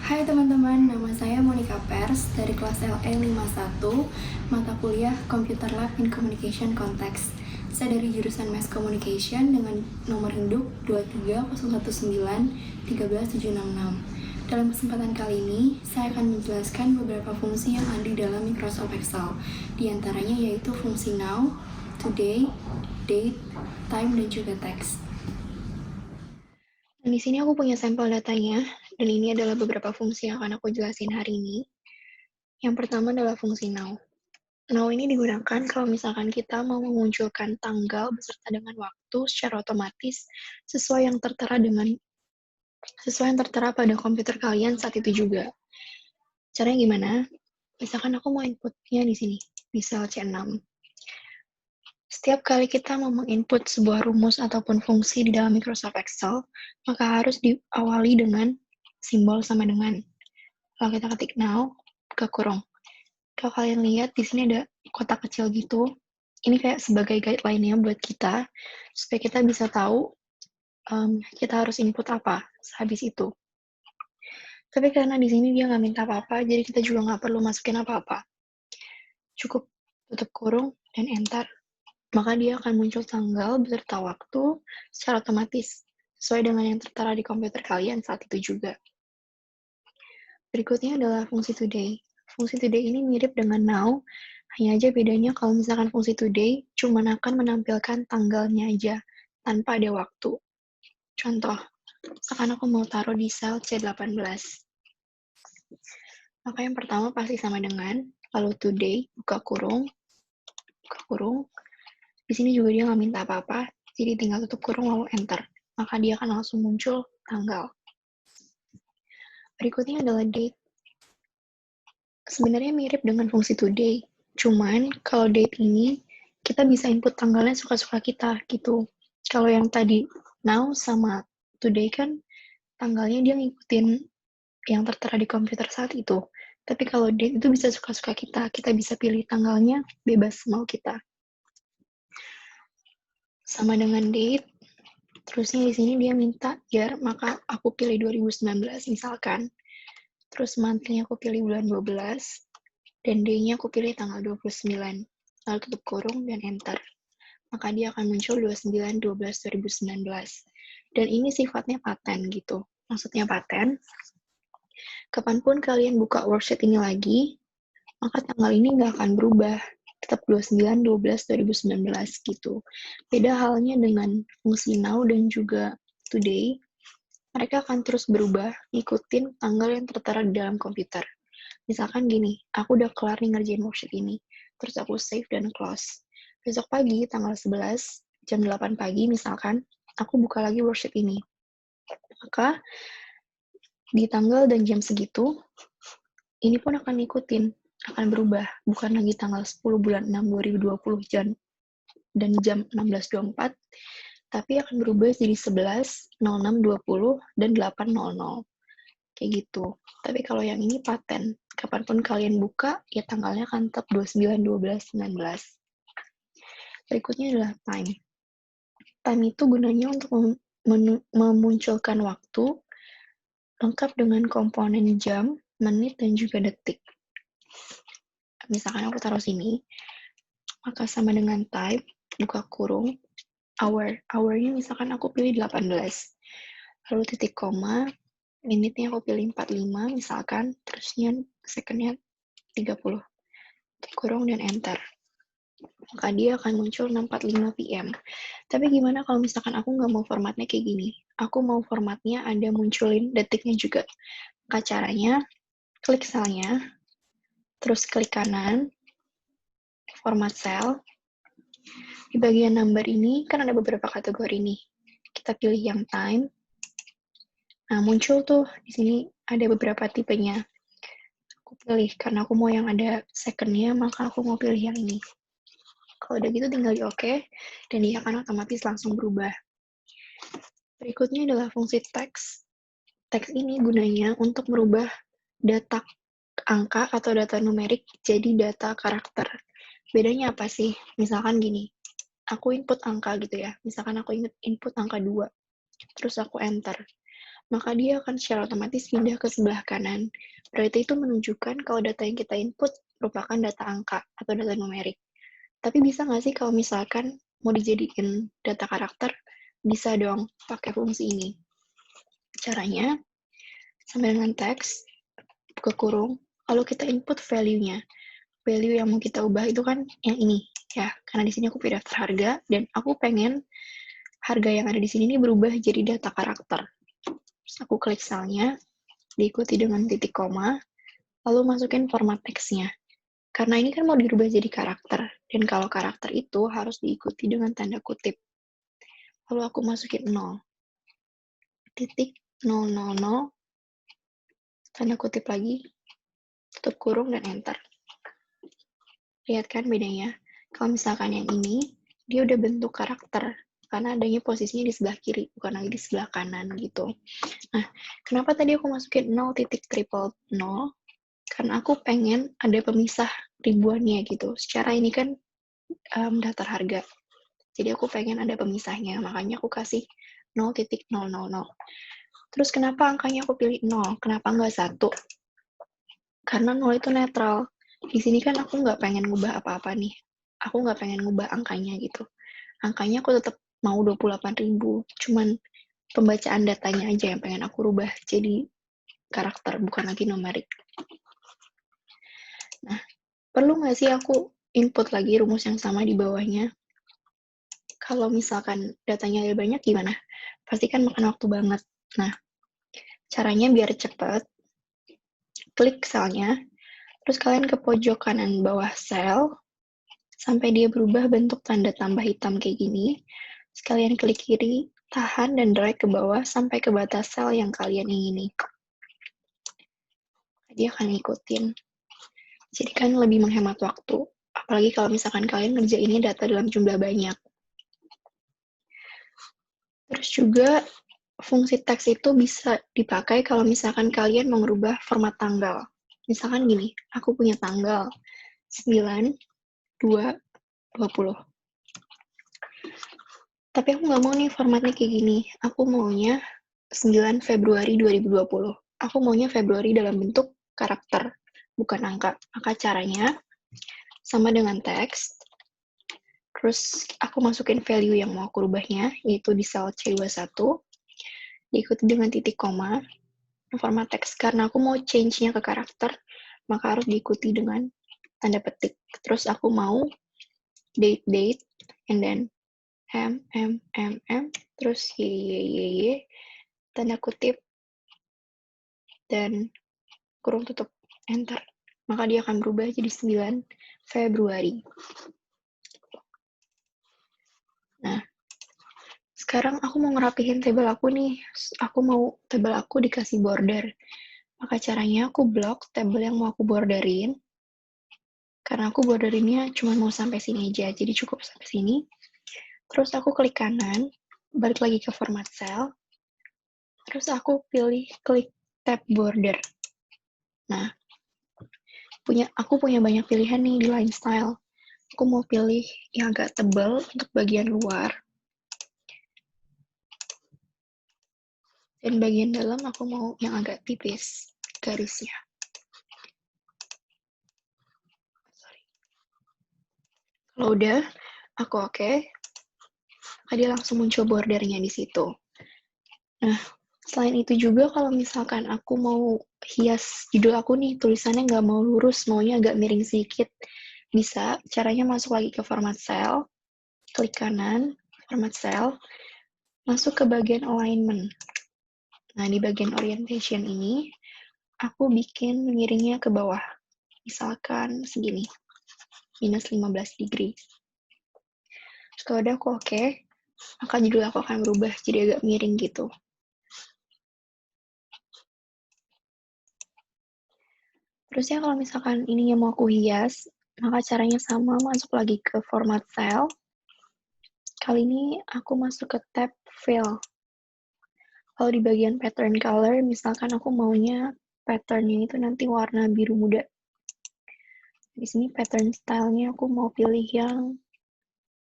Hai teman-teman, nama saya Monica Pers dari kelas LE51, mata kuliah Computer Lab in Communication Context. Saya dari jurusan Mass Communication dengan nomor induk 23019-13766. Dalam kesempatan kali ini, saya akan menjelaskan beberapa fungsi yang ada di dalam Microsoft Excel. Di antaranya yaitu fungsi now, today, date, time, dan juga text. Dan di sini aku punya sampel datanya, dan ini adalah beberapa fungsi yang akan aku jelasin hari ini. Yang pertama adalah fungsi now. Now ini digunakan kalau misalkan kita mau memunculkan tanggal beserta dengan waktu secara otomatis sesuai yang tertera pada komputer kalian saat itu juga. Caranya gimana? Misalkan aku mau inputnya di sini, di sel C6. Setiap kali kita mau menginput sebuah rumus ataupun fungsi di dalam Microsoft Excel, maka harus diawali dengan simbol sama dengan. Kalau kita ketik now, buka kurung. Kalau kalian lihat, di sini ada kotak kecil gitu. Ini kayak sebagai guideline-nya buat kita, supaya kita bisa tahu kita harus input apa sehabis itu. Tapi karena di sini dia nggak minta apa-apa, jadi kita juga nggak perlu masukin apa-apa. Cukup tutup kurung dan enter. Maka dia akan muncul tanggal beserta waktu secara otomatis, sesuai dengan yang tertera di komputer kalian saat itu juga. Berikutnya adalah fungsi today. Fungsi today ini mirip dengan now, hanya aja bedanya kalau misalkan fungsi today cuma akan menampilkan tanggalnya aja, tanpa ada waktu. Contoh, misalkan aku mau taruh di sel C18. Maka yang pertama pasti sama dengan, lalu today, buka kurung. Di sini juga dia nggak minta apa-apa, jadi tinggal tutup kurung lalu enter. Maka dia akan langsung muncul tanggal. Berikutnya adalah date. Sebenarnya mirip dengan fungsi today, cuman kalau date ini kita bisa input tanggalnya suka-suka kita gitu. Kalau yang tadi now sama today kan tanggalnya dia ngikutin yang tertera di komputer saat itu. Tapi kalau date itu bisa suka-suka kita bisa pilih tanggalnya bebas mau kita. Sama dengan date, terusnya di sini dia minta year, maka aku pilih 2019 misalkan. Terus monthly aku pilih bulan 12, dan day-nya aku pilih tanggal 29. Lalu tutup kurung dan enter. Maka dia akan muncul 29/12/2019. Dan ini sifatnya paten gitu. Maksudnya paten, kapanpun kalian buka worksheet ini lagi, maka tanggal ini nggak akan berubah. Tetap 29/12/2019 gitu. Beda halnya dengan fungsi now dan juga today, mereka akan terus berubah ngikutin tanggal yang tertera di dalam komputer. Misalkan gini, aku udah kelar nih ngerjain worksheet ini, terus aku save dan close. Besok pagi, tanggal 11, jam 8 pagi misalkan, aku buka lagi worksheet ini. Maka, di tanggal dan jam segitu, ini pun akan ngikutin, akan berubah. Bukan lagi tanggal 10 bulan 6 2020 dan jam 16.24, tapi akan berubah jadi 11, 06, 20, dan 8.00. Kayak gitu. Tapi kalau yang ini paten. Kapanpun kalian buka, ya tanggalnya akan tetap 29/12/19. Berikutnya adalah time. Time itu gunanya untuk memunculkan waktu lengkap dengan komponen jam, menit, dan juga detik. Misalkan aku taruh sini, maka sama dengan type, buka kurung, hour. Hour-nya misalkan aku pilih 18. Lalu titik koma, minitnya aku pilih 45 misalkan, terusnya second-nya 30. Kurung dan enter. Maka dia akan muncul 6:45 PM. Tapi gimana kalau misalkan aku nggak mau formatnya kayak gini? Aku mau formatnya ada munculin detiknya juga. Maka caranya, klik selnya, terus klik kanan, format cell. Di bagian number ini kan ada beberapa kategori nih. Kita pilih yang time. Nah, muncul tuh di sini ada beberapa tipenya. Aku pilih, karena aku mau yang ada second-nya, maka aku mau pilih yang ini. Kalau udah gitu tinggal di OK, dan dia akan otomatis langsung berubah. Berikutnya adalah fungsi text. Text ini gunanya untuk merubah data angka atau data numerik jadi data karakter. Bedanya apa sih? Misalkan gini, aku input angka gitu ya. Misalkan aku input angka 2, terus aku enter. maka dia akan secara otomatis pindah ke sebelah kanan. Berarti itu menunjukkan kalau data yang kita input merupakan data angka atau data numerik. Tapi bisa nggak sih kalau misalkan mau dijadiin data karakter? Bisa dong pakai fungsi ini. Caranya, sama dengan teks, buka kurung, lalu kita input value-nya. Value yang mau kita ubah itu kan yang ini, ya. Karena di sini aku pilih daftar harga, dan aku pengen harga yang ada di sini ini berubah jadi data karakter. Terus aku klik selnya, diikuti dengan titik koma, lalu masukin format teksnya. Karena ini kan mau dirubah jadi karakter, dan kalau karakter itu harus diikuti dengan tanda kutip. Lalu aku masukin 0, titik 000, tanda kutip lagi, tutup kurung, dan enter. Lihat kan bedanya? Kalau misalkan yang ini, dia udah bentuk karakter, karena adanya posisinya di sebelah kiri, bukan lagi di sebelah kanan gitu. Nah, kenapa tadi aku masukin 0.000? Karena aku pengen ada pemisah ribuannya gitu. Secara ini kan daftar harga. Jadi aku pengen ada pemisahnya, makanya aku kasih 0.000. Terus kenapa angkanya aku pilih 0? Kenapa nggak 1? Karena 0 itu netral. Di sini kan aku nggak pengen ngubah apa-apa nih. Aku nggak pengen ngubah angkanya gitu. Angkanya aku tetap mau 28.000, cuman pembacaan datanya aja yang pengen aku rubah jadi karakter, bukan lagi numerik. Nah, perlu nggak sih aku input lagi rumus yang sama di bawahnya? Kalau misalkan datanya ada banyak gimana? Pasti kan makan waktu banget. Nah, caranya biar cepet, klik selnya, terus kalian ke pojok kanan bawah sel, sampai dia berubah bentuk tanda tambah hitam kayak gini. Sekalian klik kiri, tahan dan drag ke bawah sampai ke batas sel yang kalian ingini. Dia akan ngikutin. Jadi kan lebih menghemat waktu. Apalagi kalau misalkan kalian ngerjainnya data dalam jumlah banyak. Terus juga fungsi teks itu bisa dipakai kalau misalkan kalian mau merubah format tanggal. Misalkan gini, aku punya tanggal 9/2/20. Tapi aku nggak mau nih formatnya kayak gini. Aku maunya 9 Februari 2020. Aku maunya Februari dalam bentuk karakter, bukan angka. Maka caranya sama dengan teks. Terus aku masukin value yang mau aku rubahnya, yaitu di sel C21. Diikuti dengan titik koma, format teks. Karena aku mau change-nya ke karakter, maka harus diikuti dengan tanda petik. Terus aku mau date, and then terus y, tanda kutip, dan kurung tutup, enter. Maka dia akan berubah jadi 9 Februari. Nah, sekarang aku mau ngerapihin tabel aku nih. Aku mau tabel aku dikasih border. Maka caranya aku blok tabel yang mau aku borderin. Karena aku borderinnya cuma mau sampai sini aja, jadi cukup sampai sini. Terus aku klik kanan, balik lagi ke format cell. Terus aku pilih klik tab border. Nah, aku punya banyak pilihan nih di line style. Aku mau pilih yang agak tebal untuk bagian luar. Dan bagian dalam aku mau yang agak tipis garisnya. Kalau udah, aku oke. Dia langsung muncul bordernya di situ. Nah, selain itu juga kalau misalkan aku mau hias judul aku nih, tulisannya nggak mau lurus, maunya agak miring sedikit, bisa. Caranya masuk lagi ke format cell, klik kanan, format cell, masuk ke bagian alignment. Nah, di bagian orientation ini, aku bikin miringnya ke bawah. Misalkan segini, minus 15 degree. Terus kalau udah aku oke, maka judul aku akan berubah jadi agak miring gitu. Terusnya kalau misalkan ininya mau aku hias, maka caranya sama, masuk lagi ke format cell. Kali ini aku masuk ke tab fill. Kalau di bagian pattern color, misalkan aku maunya patternnya itu nanti warna biru muda. Di sini pattern style-nya aku mau pilih yang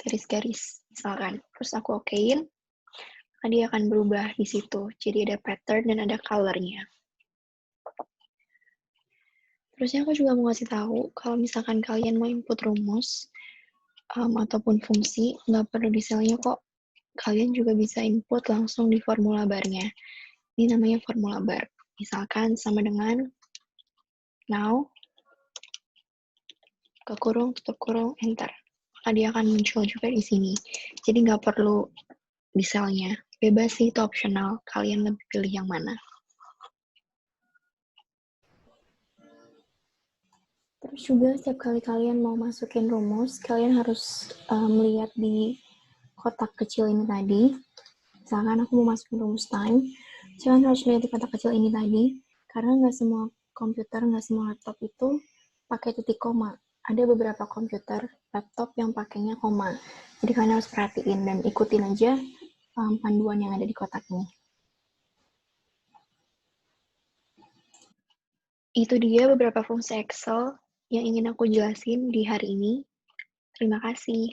garis-garis, misalkan. Terus aku okein. maka dia akan berubah di situ. Jadi ada pattern dan ada color-nya. Terusnya aku juga mau kasih tahu, kalau misalkan kalian mau input rumus, ataupun fungsi, nggak perlu di selnya kok. Kalian juga bisa input langsung di formula bar-nya. Ini namanya formula bar. Misalkan sama dengan now, ke kurung, tutup kurung, enter. Maka dia akan muncul juga di sini. Jadi nggak perlu di selnya. Bebas sih, itu optional. Kalian lebih pilih yang mana. Terus juga setiap kali kalian mau masukin rumus, kalian harus melihat di kotak kecil ini tadi. Misalkan aku mau masukin rumus time, kalian harus lihat di kotak kecil ini tadi, karena nggak semua komputer, nggak semua laptop itu pakai titik koma. Ada beberapa komputer, laptop yang pakainya koma. Jadi kalian harus perhatiin dan ikutin aja panduan yang ada di kotak ini. Itu dia beberapa fungsi Excel yang ingin aku jelasin di hari ini. Terima kasih.